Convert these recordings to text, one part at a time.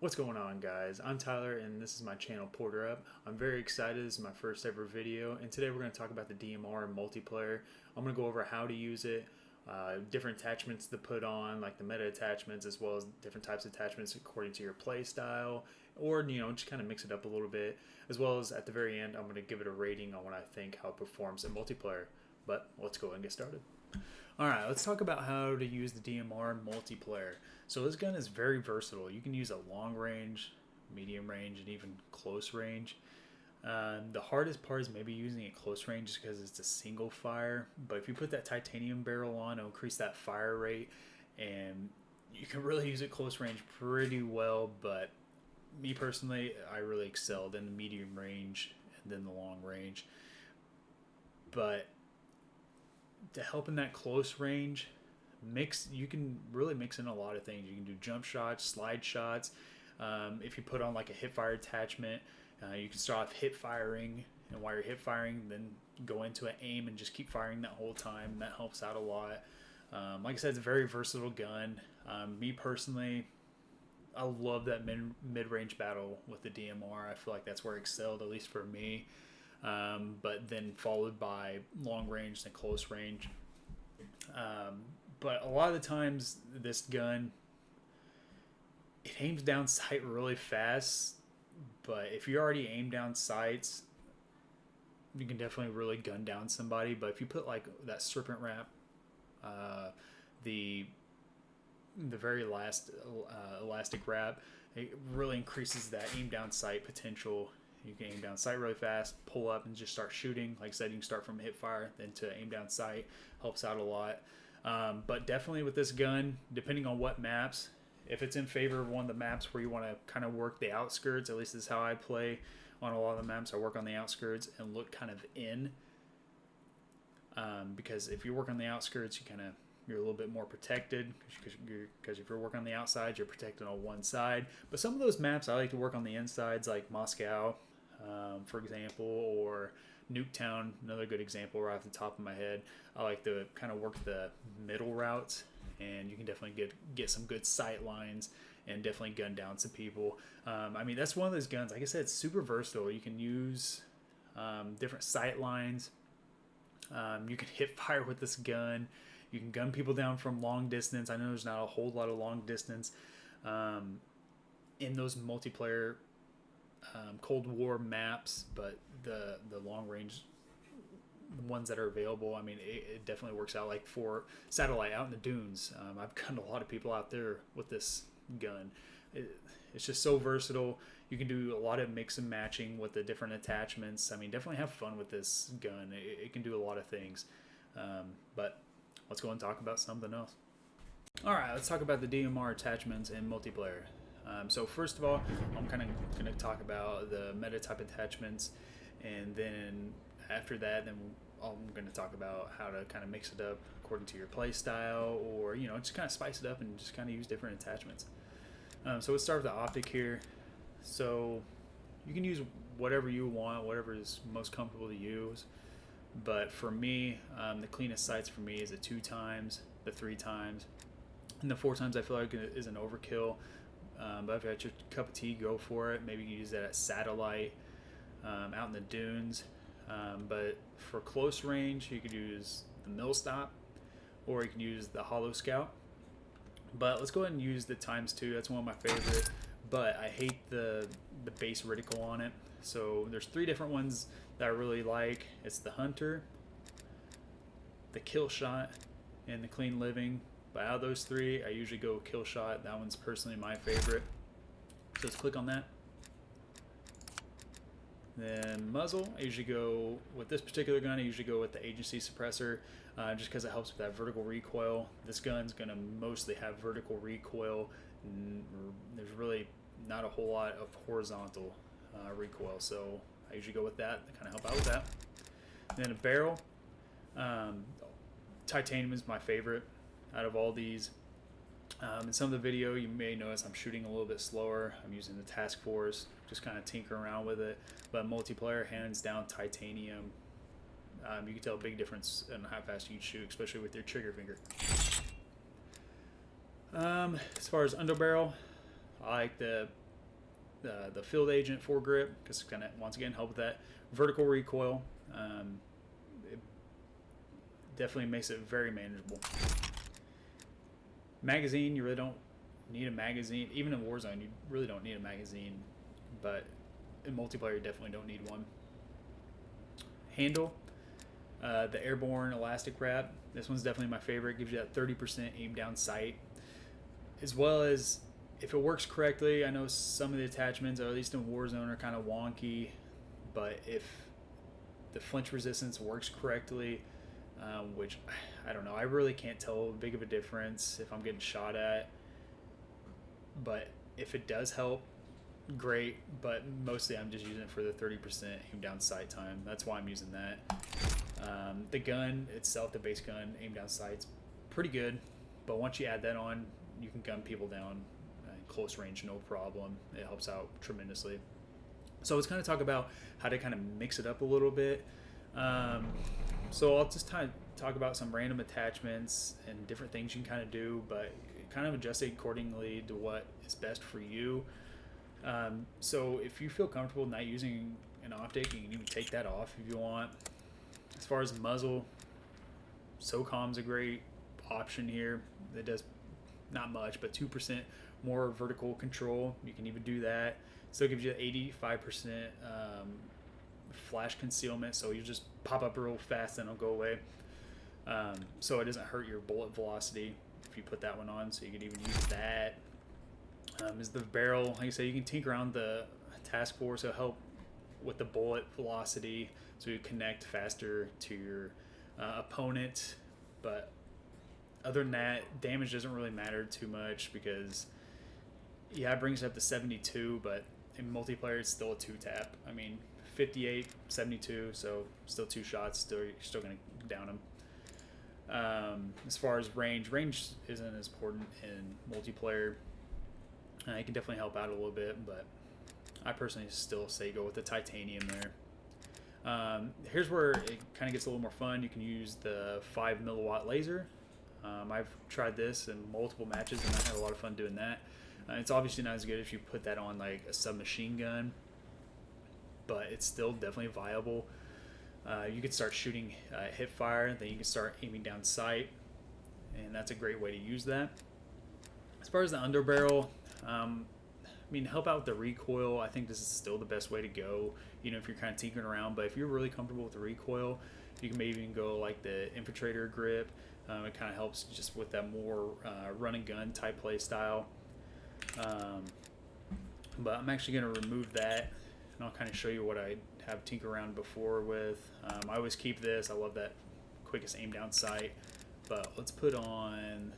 What's going on, guys? I'm Tyler and this is my channel Porter Up. I'm very excited. This is my first ever video, and today we're going to talk about the DMR and multiplayer. I'm going to go over how to use it, different attachments to put on, like the meta attachments, as well as different types of attachments according to your play style, or just kind of mix it up a little bit, as well as at the very end I'm going to give it a rating on what I think how it performs in multiplayer. But let's go and get started. Alright, let's talk about how to use the DMR multiplayer. So this gun is very versatile. You can use a long range, medium range, and even close range. The hardest part is maybe using it close range just because it's a single fire. But if you put that titanium barrel on, it'll increase that fire rate, and you can really use it close range pretty well. But me personally, I really excelled in the medium range and then the long range. But to help in that close range, you can really mix in a lot of things. You can do jump shots, slide shots. If you put on like a hip fire attachment, you can start off hip firing, and while you're hip firing, then go into an aim and just keep firing that whole time, and that helps out a lot. Like I said, it's a very versatile gun. Me personally, I love that mid-range battle with the DMR. I feel like that's where it excelled, at least for me. But then followed by long range and close range. But a lot of the times this gun, it aims down sight really fast, but if you already aim down sights, you can definitely really gun down somebody. But if you put like that serpent wrap, the very last elastic wrap, it really increases that aim down sight potential. You can aim down sight really fast, pull up, and just start shooting. Like I said, you can start from hip fire, then to aim down sight. Helps out a lot. But definitely with this gun, depending on what maps, if it's in favor of one of the maps where you want to kind of work the outskirts, at least this is how I play on a lot of the maps. I work on the outskirts and look kind of in. Because if you work on the outskirts, you're a little bit more protected, because if you're working on the outside, you're protected on one side. But some of those maps I like to work on the insides, like Moscow, for example, or Nuketown, another good example right off the top of my head. I like to kind of work the middle routes, and you can definitely get some good sight lines and definitely gun down some people. I mean, that's one of those guns, like I said, it's super versatile. You can use different sight lines. You can hip fire with this gun. You can gun people down from long distance. I know there's not a whole lot of long distance in those multiplayer Cold War maps, but the long range ones that are available, I mean, it definitely works out. Like for satellite out in the dunes, I've gunned a lot of people out there with this gun. It's just so versatile. You can do a lot of mix and matching with the different attachments. I mean, definitely have fun with this gun. It can do a lot of things. But let's go and talk about something else. Alright, let's talk about the DMR attachments in multiplayer. So first of all, I'm kind of going to talk about the meta type attachments, and then after that, then I'm going to talk about how to kind of mix it up according to your play style, or just kind of spice it up and just kind of use different attachments. So let's start with the optic here. So you can use whatever you want, whatever is most comfortable to use. But for me, the cleanest sights for me is the 2 times, the 3 times, and the 4 times I feel like is an overkill. But if that's your cup of tea, go for it. Maybe you can use that at satellite, out in the dunes. But for close range, you could use the mill stop, or you can use the hollow scout. But let's go ahead and use the ×2. That's one of my favorite. But I hate the base reticle on it. So there's 3 different ones that I really like. It's the Hunter, the Kill Shot, and the Clean Living. But out of those 3, I usually go Kill Shot. That one's personally my favorite. So let's click on that. Then muzzle, I usually go with this particular gun. I usually go with the agency suppressor, just because it helps with that vertical recoil. This gun's gonna mostly have vertical recoil. There's really not a whole lot of horizontal recoil, so I usually go with that to kind of help out with that. And then a barrel, titanium is my favorite out of all these. In some of the video, you may notice I'm shooting a little bit slower. I'm using the task force, just kind of tinker around with it. But multiplayer, hands down, titanium. You can tell a big difference in how fast you can shoot, especially with your trigger finger. As far as underbarrel, I like the the field agent foregrip, because it's going to once again help with that vertical recoil. It definitely makes it very manageable. Magazine, you really don't need a magazine. Even in Warzone, you really don't need a magazine, but in multiplayer, you definitely don't need one. Handle, the airborne elastic wrap. This one's definitely my favorite. Gives you that 30% aim down sight, as well as if it works correctly. I know some of the attachments, or at least in Warzone, are kind of wonky, but if the flinch resistance works correctly, which I don't know, I really can't tell big of a difference if I'm getting shot at, but if it does help, great. But mostly I'm just using it for the 30% aim down sight time. That's why I'm using that. The gun itself, the base gun aim down sight's pretty good, but once you add that on, you can gun people down close range, no problem. It helps out tremendously. So let's kind of talk about how to kind of mix it up a little bit. So I'll just kind of talk about some random attachments and different things you can kind of do, but kind of adjust it accordingly to what is best for you. So if you feel comfortable not using an optic, you can even take that off if you want. As far as muzzle, SOCOM's a great option here. It does not much, but 2% more vertical control. You can even do that. Still gives you 85% flash concealment, so you just pop up real fast and it'll go away. So it doesn't hurt your bullet velocity if you put that one on, so you can even use that. Is the barrel, like I said, you can tinker around the task force, so help with the bullet velocity, so you connect faster to your opponent. But other than that, damage doesn't really matter too much, because yeah, it brings it up to 72, but in multiplayer it's still a 2-tap. I mean, 58, 72, so still 2 shots, you're still going to down them. As far as range isn't as important in multiplayer. It can definitely help out a little bit, but I personally still say go with the titanium there. Here's where it kind of gets a little more fun. You can use the 5 milliwatt laser. I've tried this in multiple matches, and I had a lot of fun doing that. It's obviously not as good if you put that on like a submachine gun, but it's still definitely viable. You could start shooting hip fire, then you can start aiming down sight, and that's a great way to use that. As far as the underbarrel, I mean, help out with the recoil. I think this is still the best way to go, you know, if you're kind of tinkering around. But if you're really comfortable with the recoil, you can maybe even go like the infiltrator grip. It kind of helps just with that more run and gun type play style. But I'm actually going to remove that, and I'll kind of show you what I have tinker around before with. I always keep this. I love that quickest aim down sight. But let's put on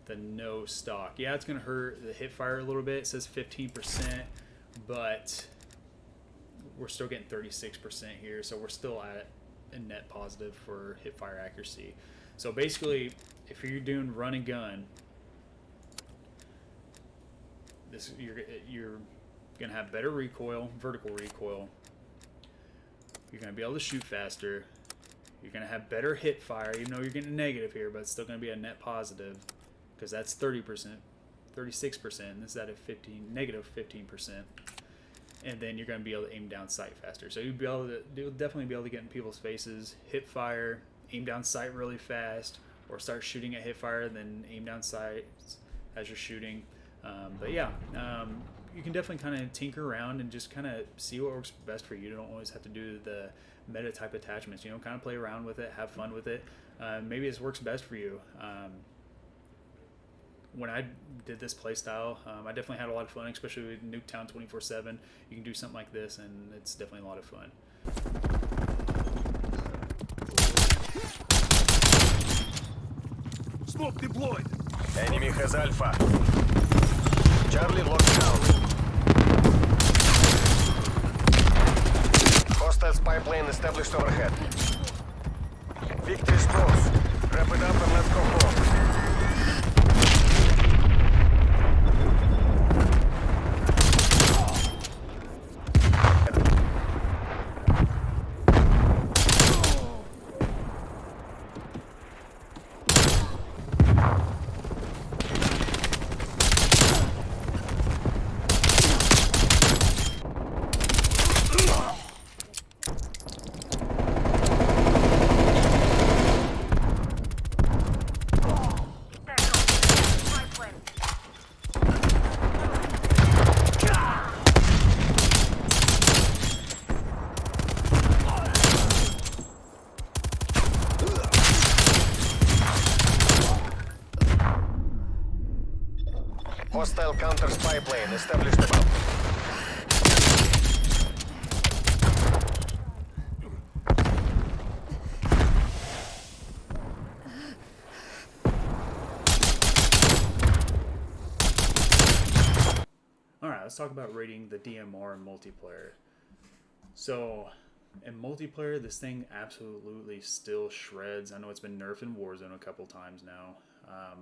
the no stock. Yeah, it's going to hurt the hip fire a little bit. It says 15%, but we're still getting 36% here, so we're still at a net positive for hip fire accuracy. So basically, if you're doing run and gun, this you're gonna have better recoil, vertical recoil. You're gonna be able to shoot faster. You're gonna have better hip fire, even though you're getting a negative here, but it's still gonna be a net positive, because that's 30%, 36%. And this is at a negative 15%. And then you're gonna be able to aim down sight faster. So you'll definitely be able to get in people's faces, hip fire, aim down sight really fast, or start shooting at hip fire, then aim down sight as you're shooting. But yeah, you can definitely kind of tinker around and just kind of see what works best for you. You don't always have to do the meta type attachments, you know, kind of play around with it, have fun with it. Maybe this works best for you. When I did this play style, I definitely had a lot of fun, especially with Nuketown 24/7. You can do something like this, and it's definitely a lot of fun. Smoke deployed. Enemy has Alpha. Charlie locked down. Hostile spy plane established overhead. Victory's close. Wrap it up and let's go home. spy plane established above. Alright, let's talk about rating the DMR in multiplayer. So, in multiplayer, this thing absolutely still shreds. I know it's been nerfed in Warzone a couple times now,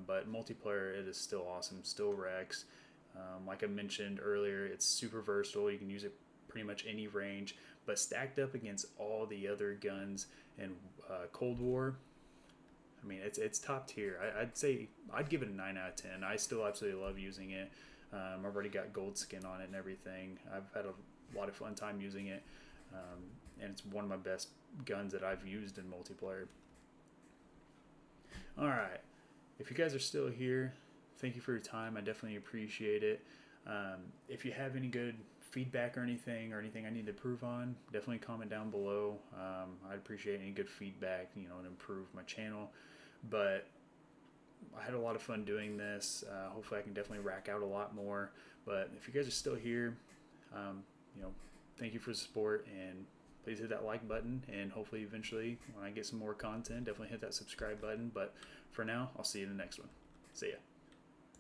but multiplayer, it is still awesome, still wrecks. Like I mentioned earlier, it's super versatile. You can use it pretty much any range, but stacked up against all the other guns in Cold War, I mean, it's top tier. I'd say I'd give it a 9 out of 10. I still absolutely love using it. I've already got gold skin on it and everything. I've had a lot of fun time using it, and it's one of my best guns that I've used in multiplayer. Alright, if you guys are still here, thank you for your time. I definitely appreciate it. If you have any good feedback or anything I need to improve on, definitely comment down below. I'd appreciate any good feedback, to improve my channel. But I had a lot of fun doing this. Hopefully I can definitely rack out a lot more. But if you guys are still here, thank you for the support, and please hit that like button, and hopefully eventually when I get some more content, definitely hit that subscribe button. But for now, I'll see you in the next one. See ya.